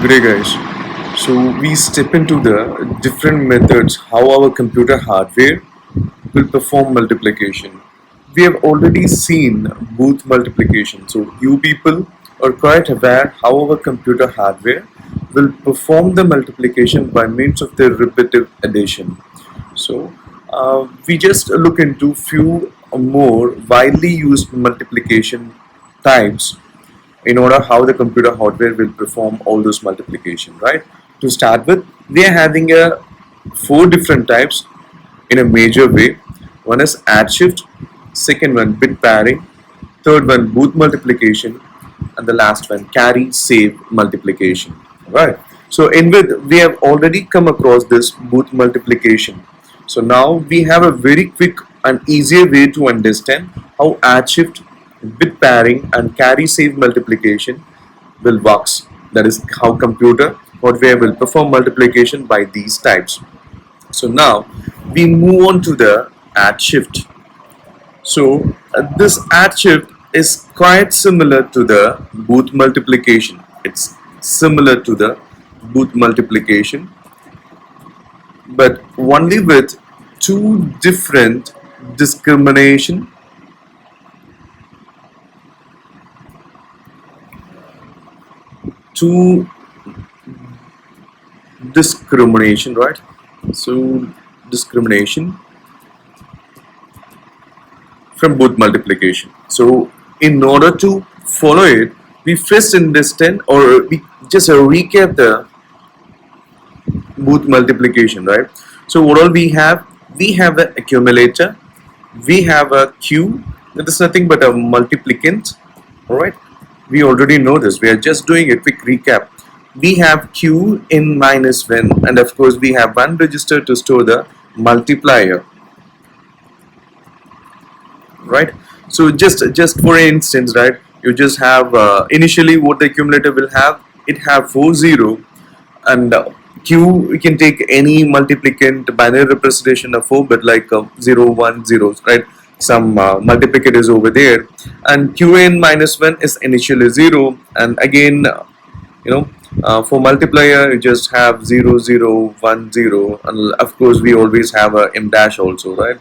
Great guys. So we step into the different methods how our computer hardware will perform multiplication. We have already seen booth multiplication. So you people are quite aware how our computer hardware will perform the multiplication by means of the repetitive addition. So we just look into few more widely used multiplication types in order how the computer hardware will perform all those multiplication, right? To start with, we are having a four different types in a major way. One is add shift, second one bit pairing, third one booth multiplication, and the last one carry save multiplication, right? So in with we have already come across this booth multiplication. So now we have a very quick and easier way to understand how add shift, bit pairing, and carry save multiplication will works. That is how computer hardware will perform multiplication by these types. So now we move on to the add shift. So this add shift is quite similar to the booth multiplication. It's similar to the booth multiplication, but only with two different discrimination, two discrimination, right? So discrimination from booth multiplication. So in order to follow it, we first understand or we just recap the booth multiplication, right? So what all we have? We have an accumulator, we have a q, that is nothing but a multiplicand, all right? We already know this, we are just doing a quick recap. We have q in minus 1, and of course we have one register to store the multiplier, right? So just for instance, right, you just have initially what the accumulator will have, it have 40, and q, you can take any multiplicand binary representation of 4 but like 0 1 0, right? Some multiplicand is over there, and qn minus 1 is initially 0, and again you know for multiplier you just have 0 0 1 0, and of course we always have a m dash also, right?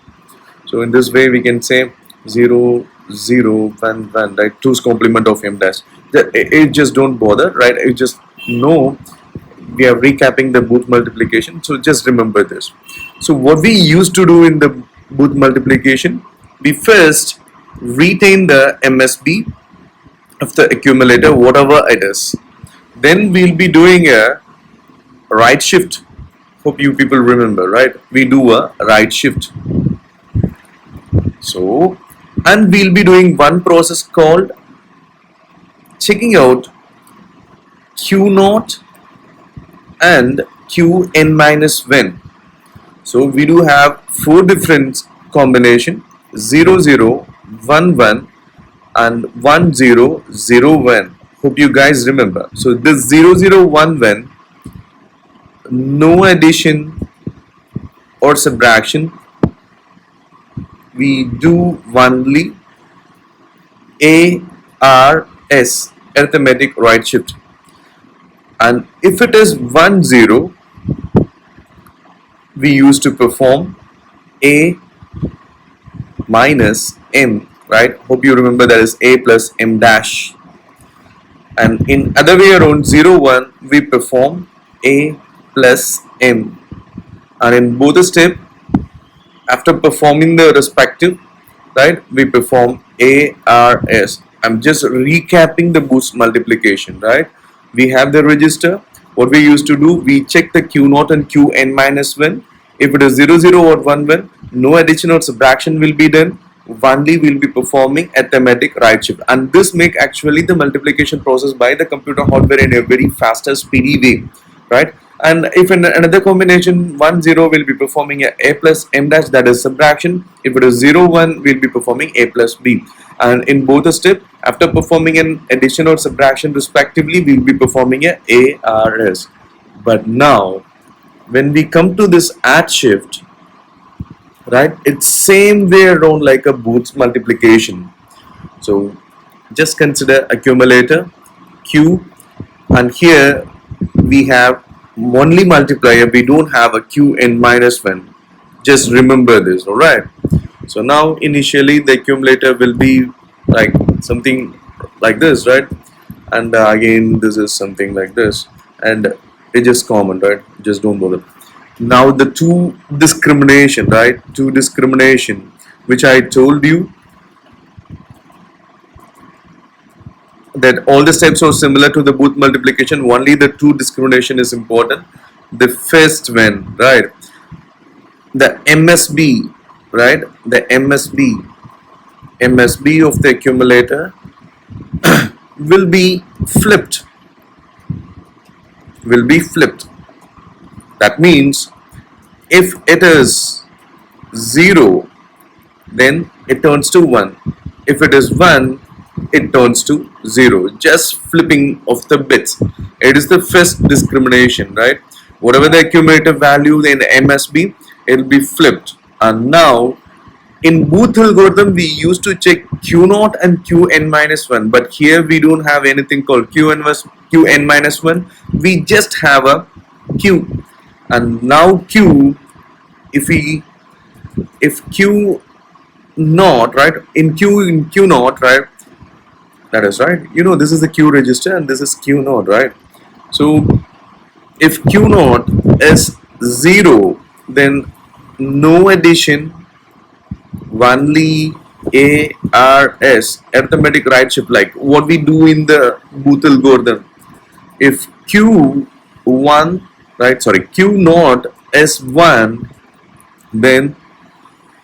So in this way we can say 0 0 1 1, right? 2's complement of m dash. It just don't bother, right? You just know we are recapping the booth multiplication, so just remember this. So what we used to do in the booth multiplication, we first retain the MSB of the accumulator, whatever it is. Then we'll be doing a right shift. Hope you people remember, right? We do a right shift. So, and we'll be doing one process called checking out q naught and qn minus 1. So we do have four different combination: 0 0 1 1 and 1 0 0 1. Hope you guys remember. So this 0 0 1 1, no addition or subtraction, we do only ARS, arithmetic right shift. And if it is 1 0, we used to perform A minus M, right? Hope you remember that is A plus M dash. And in other way around, 0 1, we perform A plus M. And in both the step, after performing the respective, right, we perform ARS. I'm just recapping the boost multiplication, right? We have the register. What we used to do, we check the q naught and qn minus 1. If it is 0 0 or 1 1, no addition or subtraction will be done. Only will be performing arithmetic right shift, and this make actually the multiplication process by the computer hardware in a very faster, speedy way, right? And if in another combination 1 0, will be performing a plus m dash, that is subtraction. If it is 0 1, we'll be performing a plus b. And in both the step, after performing an addition or subtraction respectively, we'll be performing a ARS. But now when we come to this add shift, right, it's same way around like a booth multiplication. So just consider accumulator q, and here we have only multiplier, we don't have a qn minus 1. Just remember this, alright? So now initially the accumulator will be like something like this, right? And again this is something like this, and it is common, right? Just don't bother. Now the two discrimination, right? Two discrimination, which I told you that all the steps are similar to the Booth multiplication, only the two discrimination is important. The first one, right? The MSB, right? The MSB of the accumulator will be flipped. That means if it is 0, then it turns to 1. If it is 1, it turns to 0. Just flipping of the bits. It is the first discrimination, right? Whatever the accumulator value in the MSB, it will be flipped. And now in Booth algorithm, we used to check Q0 and Qn minus 1, but here we don't have anything called Qn minus 1. We just have a Q. And now Q, if Q naught, right, in Q naught, right, that is right, this is the Q register and this is Q naught, right? So if Q naught is 0, then no addition, only ARS, arithmetic right shift, like what we do in the Booth algorithm. If Q1, right, sorry, Q naught is 1, then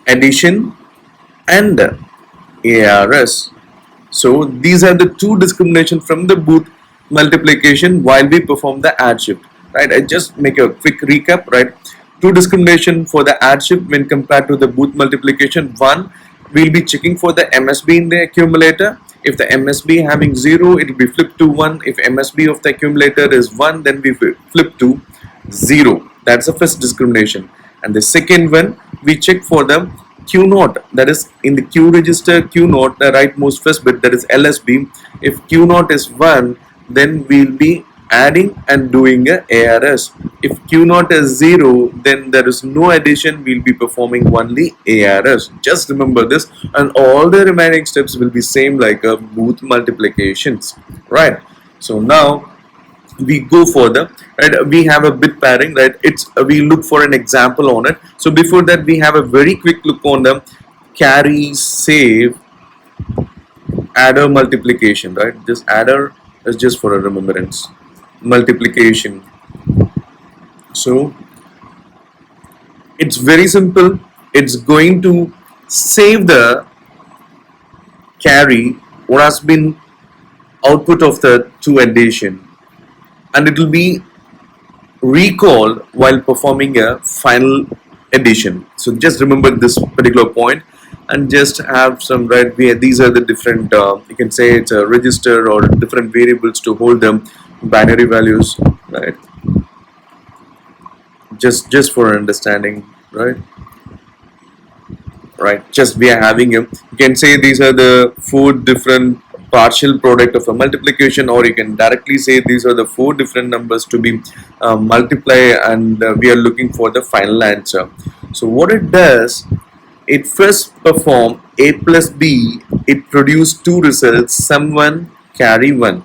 addition and ARS. So these are the two discrimination from the Booth multiplication while we perform the add shift, right? I just make a quick recap, right? Two discrimination for the add shift when compared to the Booth multiplication. One, we'll be checking for the MSB in the accumulator. If the MSB having 0, it will be flipped to 1. If MSB of the accumulator is 1, then we flip to 0. That's the first discrimination. And the second one, we check for the Q naught, that is in the Q register Q naught, the rightmost first bit, that is LSB. If Q naught is 1, then we'll be adding and doing a ARS. If Q naught is 0, then there is no addition, we'll be performing only ARS. Just remember this, and all the remaining steps will be same like a Booth multiplications, right? So now we go further, right? We have a bit pairing, right? We look for an example on it. So before that, we have a very quick look on the carry save adder multiplication, right? This adder is just for a remembrance. Multiplication. So it's very simple. It's going to save the carry what has been output of the two addition, and it will be recalled while performing a final addition. So just remember this particular point and just have some, right, these are the different you can say it's a register or different variables to hold them binary values, right? Just for understanding, right? Just we are having you can say these are the 4 different partial product of a multiplication, or you can directly say these are the 4 different numbers to be multiplied, and we are looking for the final answer. So what it does, it first perform A plus B, it produced 2 results, sum 1, carry 1.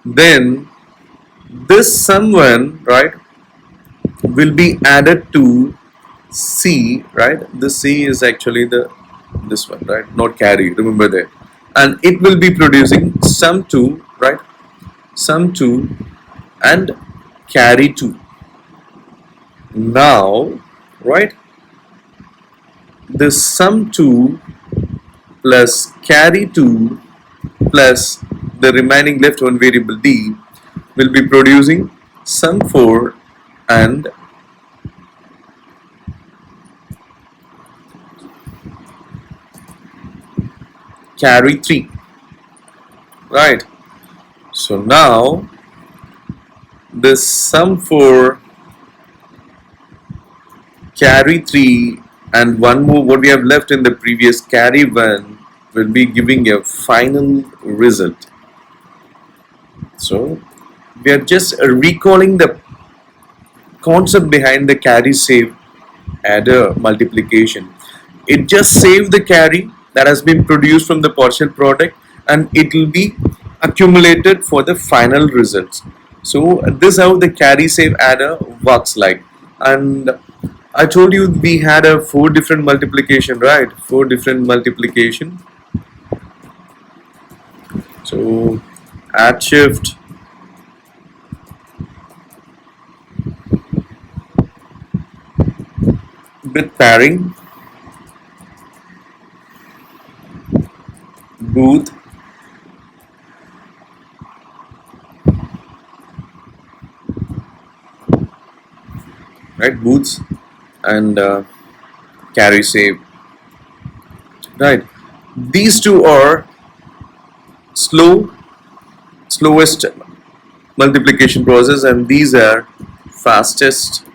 Then this sum 1, right, will be added to C, right? This C is actually this one, right? Not carry, remember that. And it will be producing sum 2, right? Sum 2 and carry 2. Now, right, the sum 2 plus carry 2 plus the remaining left one variable D will be producing sum 4 and carry 3, right? So now this sum 4, carry 3 and one more what we have left in the previous carry 1 will be giving a final result. So We are just recalling the concept behind the carry save adder multiplication. It just saves the carry that has been produced from the partial product, and it will be accumulated for the final results. So this is how the carry save adder works like. And I told you we had a four different multiplication, right? Four different multiplication. So add shift, bit pairing, booth, right? Booths and carry save, right? These two are slowest multiplication process, and these are fastest.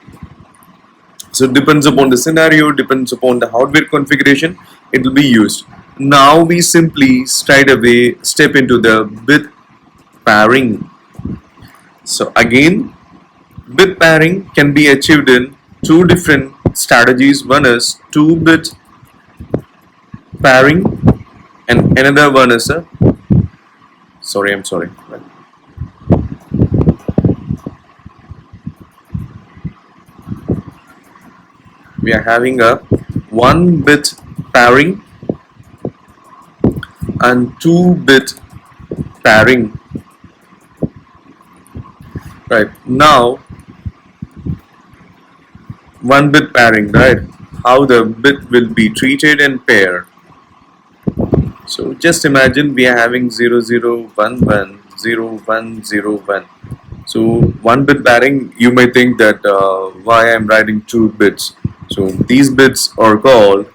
So it depends upon the scenario, depends upon the hardware configuration, it will be used. Now we simply straight away step into the bit pairing. So again, bit pairing can be achieved in two different strategies. One is 2-bit pairing, and another one is a I'm sorry. We are having a 1-bit pairing and 2-bit pairing. Right now, 1-bit pairing, right? How the bit will be treated and paired. So just imagine we are having 0011 0101. So 1-bit pairing, you may think that why I'm writing 2 bits. So these bits are called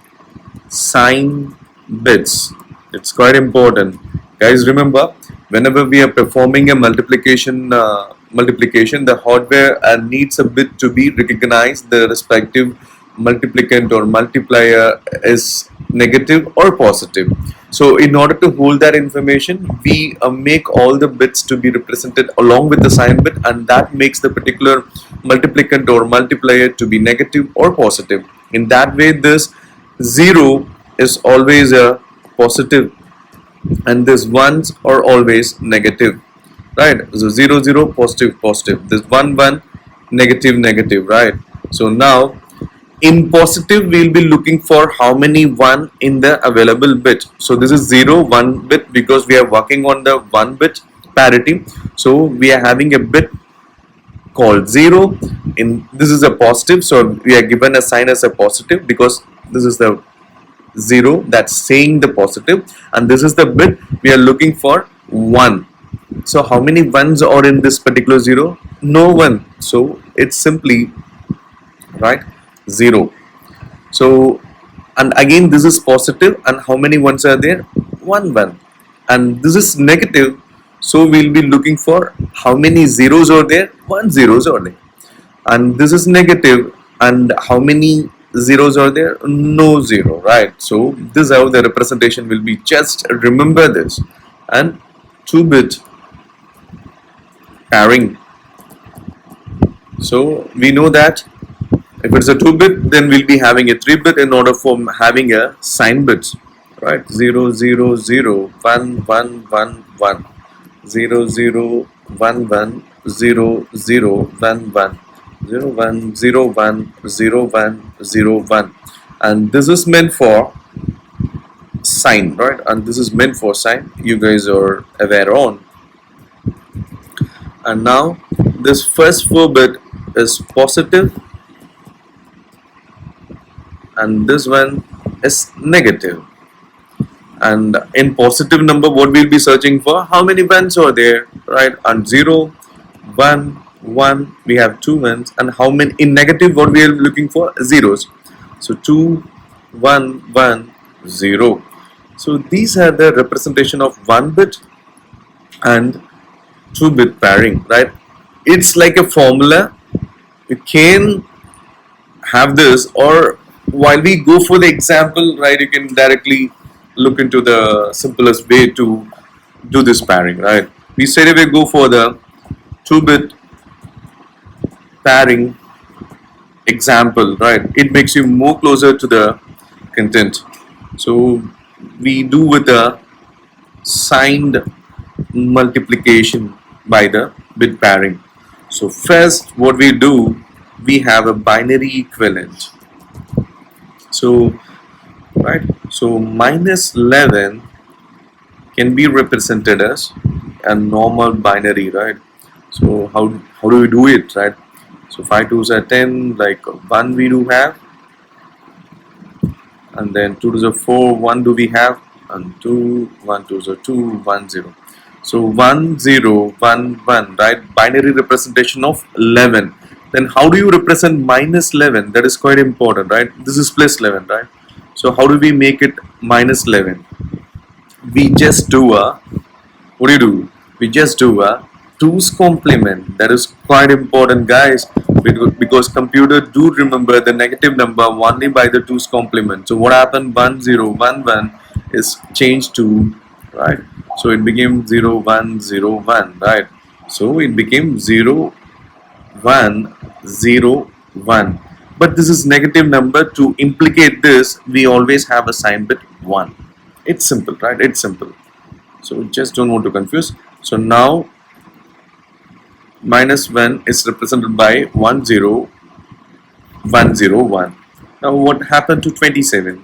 sign bits. It's quite important, guys. Remember, whenever we are performing a multiplication, the hardware needs a bit to be recognized. The respective multiplicand or multiplier is negative or positive. So in order to hold that information, we make all the bits to be represented along with the sign bit, and that makes the particular multiplicand or multiplier to be negative or positive. In that way, this 0 is always a positive and this ones are always negative, right? So 0 positive, this 1 negative, right? So now in positive we'll be looking for how many 1 in the available bit. So this is 1 bit because we are working on the 1 bit parity. So we are having a bit called 0. In this is a positive, so we are given a sign as a positive because this is the 0 that's saying the positive, and this is the bit we are looking for 1. So how many ones are in this particular 0? No one. So it's simply right 0. So and again this is positive, and how many ones are there? 1 and this is negative, so we'll be looking for how many zeros are there? 1 zeros are there. And this is negative, and how many zeros are there? No zero, right? So this is how the representation will be. Just remember this. And 2-bit pairing. So we know that if it's a 2-bit, then we'll be having a 3-bit in order for having a sign bits, right? 0 0 0 1 1 1 1 0 0 1 1 0 0 1 1 0 1 0 1 0 1 0 1, and this is meant for sign, right? And this is meant for sign, you guys are aware on. And now this first 4-bit is positive and this one is negative. And in positive number, what we'll be searching for, how many ones are there, right? And 0 1 1, we have 2 ones, and how many in negative, what we are looking for? Zeros. So 2 1 1 0. So these are the representation of 1-bit and 2-bit pairing, right? It's like a formula. You can have this, or while we go for the example, right, you can directly look into the simplest way to do this pairing, right? We straight away go for the 2-bit pairing example, right? It makes you more closer to the content. So we do with a signed multiplication by the bit pairing. So first what we do, we have a binary equivalent. So right, so minus 11 can be represented as a normal binary, right? So how do we do it, right? So 5 2s are 10, like 1 we do have, and then 2 2s are 4, 1 do we have, and 2 1 2s are 2 1 0. So 1 0 1 1, right? Binary representation of 11. Then how do you represent minus 11? That is quite important, right? This is plus 11, right? So how do we make it minus 11? We just do a, what do you do? We just do a 2's complement. That is quite important, guys, because computer do remember the negative number only by the 2's complement. So what happened? 1 0 1 1 is changed to, right? So it became 0 1 0 1, right? So it became 0 1 0 1. But this is negative number. To implicate this, we always have a sign bit 1. It's simple, right? It's simple. So just don't want to confuse. So now minus 1 is represented by 1 0 1 0 1. Now what happened to 27?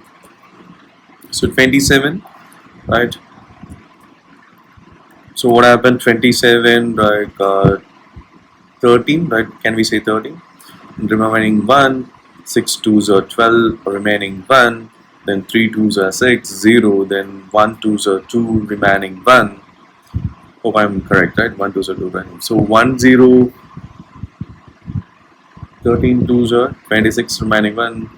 So 27, right? So what happened? 27, like 13, right? Can we say 13? Remaining 1, 6 2s are 12, remaining 1, then 3 2s are 6, 0, then 1 2s are 2, remaining 1. Hope I'm correct, right? 1 2s are 2, remaining. So 1 0, 13 2s are 26, remaining 1,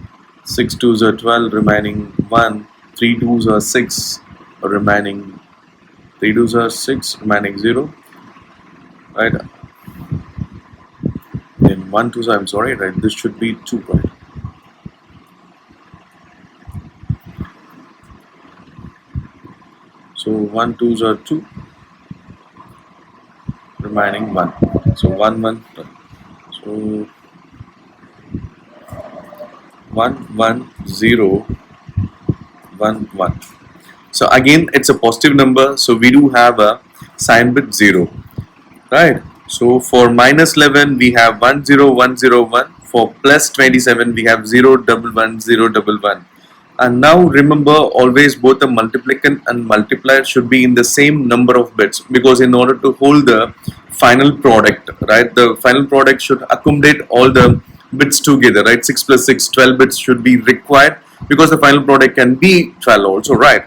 6 2s are 12, remaining 1, 3 2s are 6, remaining 3 2s are 6, remaining 0, right? Then 1 2s, I'm sorry, right? This should be 2, right? So 1 2s are 2, remaining 1. So 1 1. So 1 1 0 1 1. So again, it's a positive number. So we do have a sign bit 0, right? So for minus 11, we have 1 0 1 0 1. For plus 27, we have 0 1 1 0 1 1. And now remember, always both the multiplicand and multiplier should be in the same number of bits, because in order to hold the final product, right, the final product should accommodate all the bits together, right? 6 plus 6, 12 bits should be required, because the final product can be 12 also, right?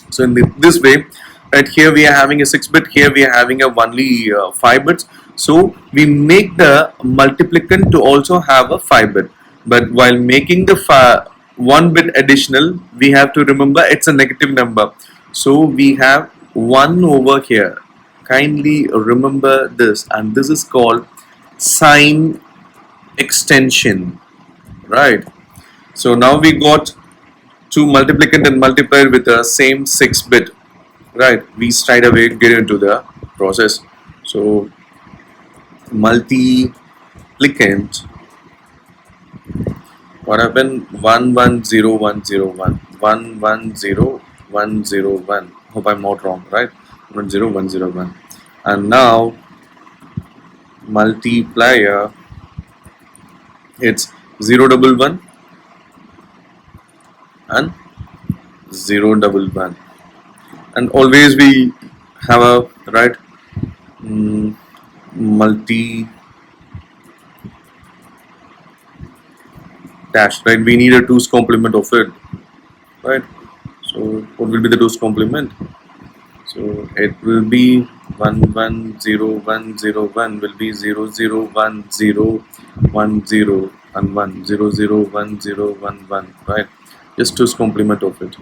So in this way, right, here we are having a 6 bit, here we are having a only 5 bits. So we make the multiplicand to also have a 5 bit, but while making the 1 bit additional, we have to remember it's a negative number. So we have 1 over here. Kindly remember this, and this is called sign extension, right? So now we got two multiplicand and multiplier with the same 6 bit, right? We straight away get into the process. So multiplicand, what happened? 1 1 0 1 0 1 1 1 0 1 0 1. Hope I'm not wrong, right? 1 0 1 0 1. And now multiplier, it's 0 1 1 and 0 1 1. And always we have a, right, multi dash, right? We need a 2's complement of it, right? So what will be the 2's complement? So it will be 1 1 0 1 0 1 will be 0 0 1 0 1 0 and 1 0 0 1 0 1 1, right? Just 2's complement of it.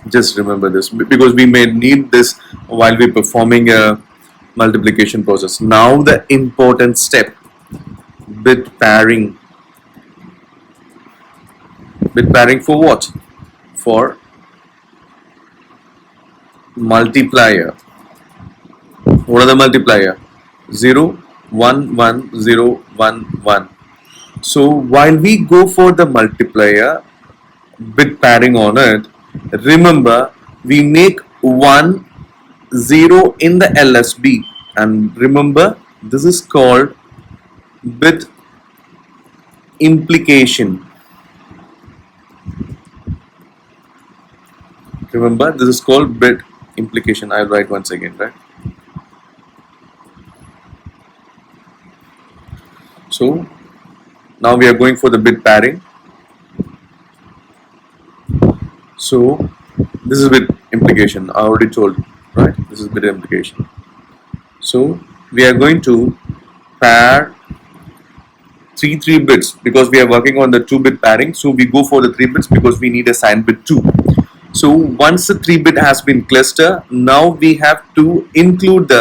Just remember this, because we may need this while we're performing a multiplication process. Now the important step, bit pairing. Bit pairing for what? For multiplier. What are the multiplier? 0 1 1 0 1 1. So while we go for the multiplier bit pairing on it, remember we make 1 0 in the LSB, and remember this is called bit implication. Remember this is called bit implication. I'll write once again, right? So now we are going for the bit pairing. So this is bit implication. I already told, right? This is bit implication. So we are going to pair 3 bits because we are working on the 2-bit pairing. So we go for the 3 bits because we need a signed bit 2. So once the 3-bit has been clustered, now we have to include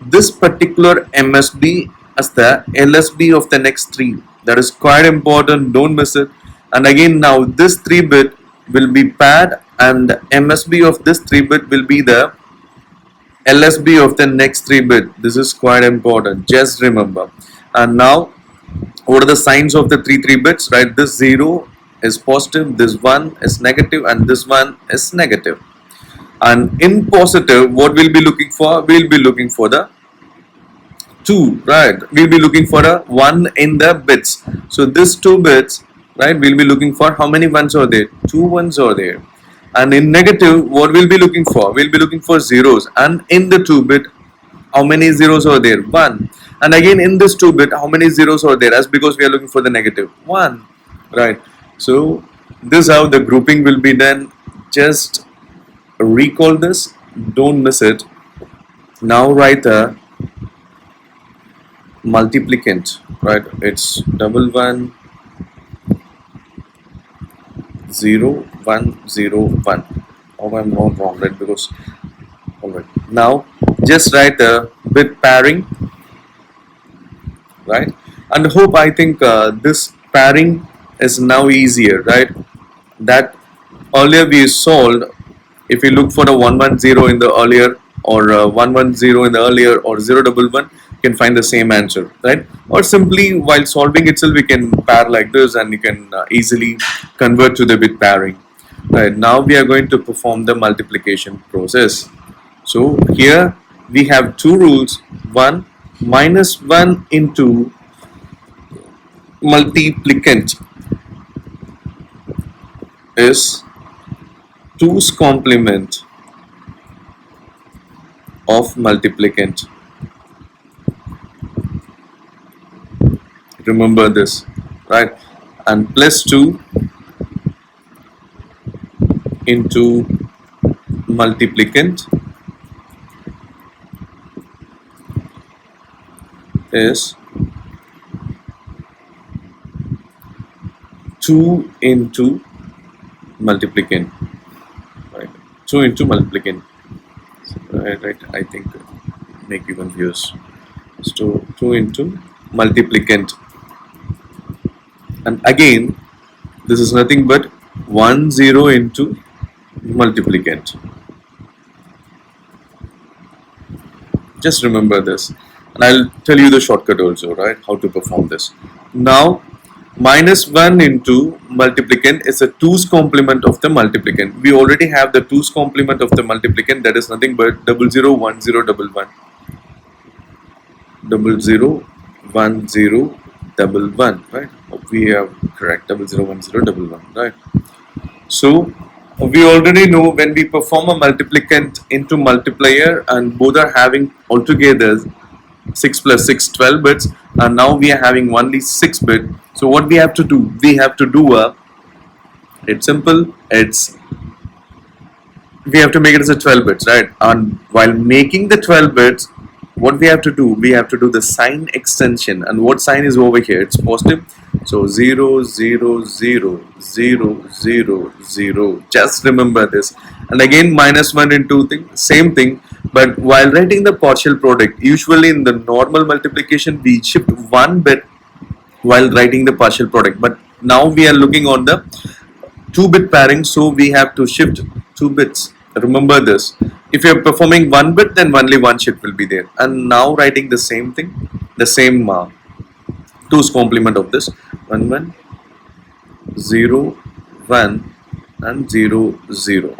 this particular MSB as the LSB of the next 3. That is quite important, don't miss it. And again, now this 3-bit will be paired, and MSB of this 3-bit will be the LSB of the next 3-bit. This is quite important, just remember. And now what are the signs of the 3 bits, right? This 0 is positive, this 1 is negative, and this 1 is negative. And in positive, what we'll be looking for? We'll be looking for the 2, right? We'll be looking for a 1 in the bits. So this 2 bits, right? We'll be looking for how many ones are there? 2 ones are there. And in negative, what we'll be looking for? We'll be looking for zeros. And in the 2-bit, how many zeros are there? 1. And again in this 2-bit, how many zeros are there? As because we are looking for the negative 1, right? So this is how the grouping will be done. Just recall this, don't miss it. Now write a multiplicand, right? It's 1 1 0 1 0 1. Oh, I'm not wrong, right? Because alright. Now just write a bit pairing, right? And hope I think this pairing is now easier, right? That earlier we solved. If we look for a 110 in the earlier, or 110 in the earlier, or 011, you can find the same answer, right? Or simply while solving itself, we can pair like this, and you can easily convert to the bit pairing. Right, now we are going to perform the multiplication process. So here we have 2 rules. One, -1 into multiplicand is 2's complement of multiplicand. Remember this, right? And +2 into multiplicand is 2 into multiplicand, right? 2 into multiplicand, right? I think make you confused. So 2 into multiplicand, and again this is nothing but 1 0 into multiplicand. Just remember this, and I'll tell you the shortcut also, right? How to perform this. Now -1 into multiplicand is a 2's complement of the multiplicand. We already have the 2's complement of the multiplicand, that is nothing but 00 10 11 00 10 11, right? We have correct 00 10 11, right? So we already know when we perform a multiplicand into multiplier and both are having altogether 6 plus 6 12 bits, and now we are having only 6 bit. So what we have to do? We have to do it's simple, we have to make it as a 12 bits, right? And while making the 12 bits, what we have to do? We have to do the sign extension, and what sign is over here? It's positive. So 0 0 0 0 0 0. Just remember this. And again -1 into same thing. But while writing the partial product, usually in the normal multiplication we shift 1 bit while writing the partial product. But now we are looking on the 2-bit pairing, so we have to shift 2 bits. Remember this. If you're performing one bit, then only one shift will be there. And now writing the same thing, the same 2's complement of this 1 1 0 1 and 0 0.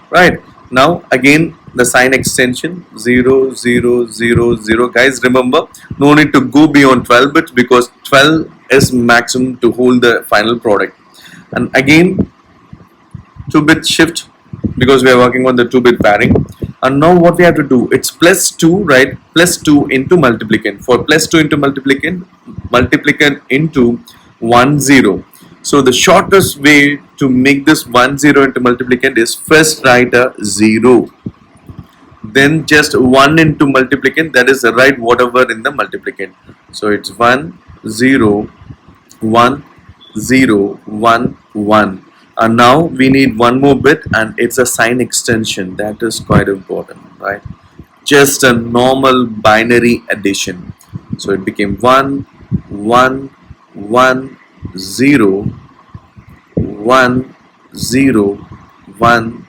Right, now again the sign extension 0 0 0 0. Guys, remember, no need to go beyond 12 bits because 12 is maximum to hold the final product. And again 2-bit shift because we are working on the 2-bit pairing. And now what we have to do, it's plus 2, right? Plus 2 into multiplicand. For plus 2 into multiplicand into 1 0. So the shortest way to make this 1 0 into multiplicand is first write a 0, then just 1 into multiplicand, that is write whatever in the multiplicand. So it's 1 0 1 0 1 1. And now we need one more bit, and it's a sign extension. That is quite important, right? Just a normal binary addition. So it became 1 1 1 0 1 0 1,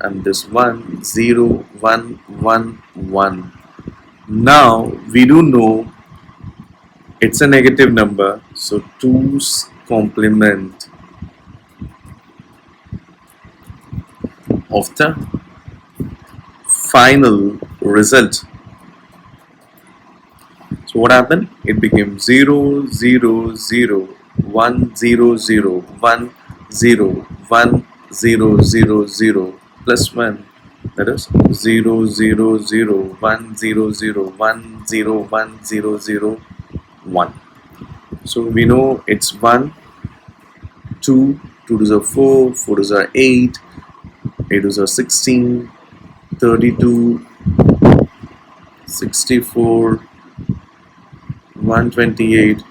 and this 1 0 1 1 1. Now we do know it's a negative number, so 2's complement of the final result. So what happened? It became 0 0 0 1 0 0 1 0 1 0 0 0 plus 1, that is 0 0 0 1 0 0 1 0 1 0 0 1. So we know it's 1 2 2 to the 4 4 to the 8 8 to the 16 32 64 128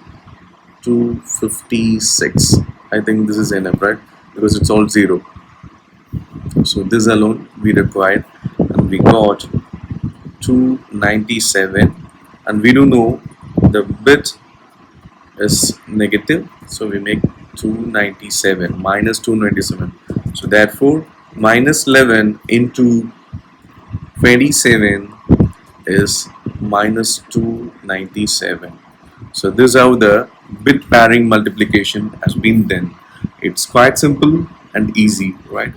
256. I think this is enough, right? Because it's all 0. So this alone we required, and we got 297. And we do know the bit is negative, so we make 297 minus 297. So therefore minus 11 into 27 is minus 297. So this is how the bit pairing multiplication has been done. It's quite simple and easy, right?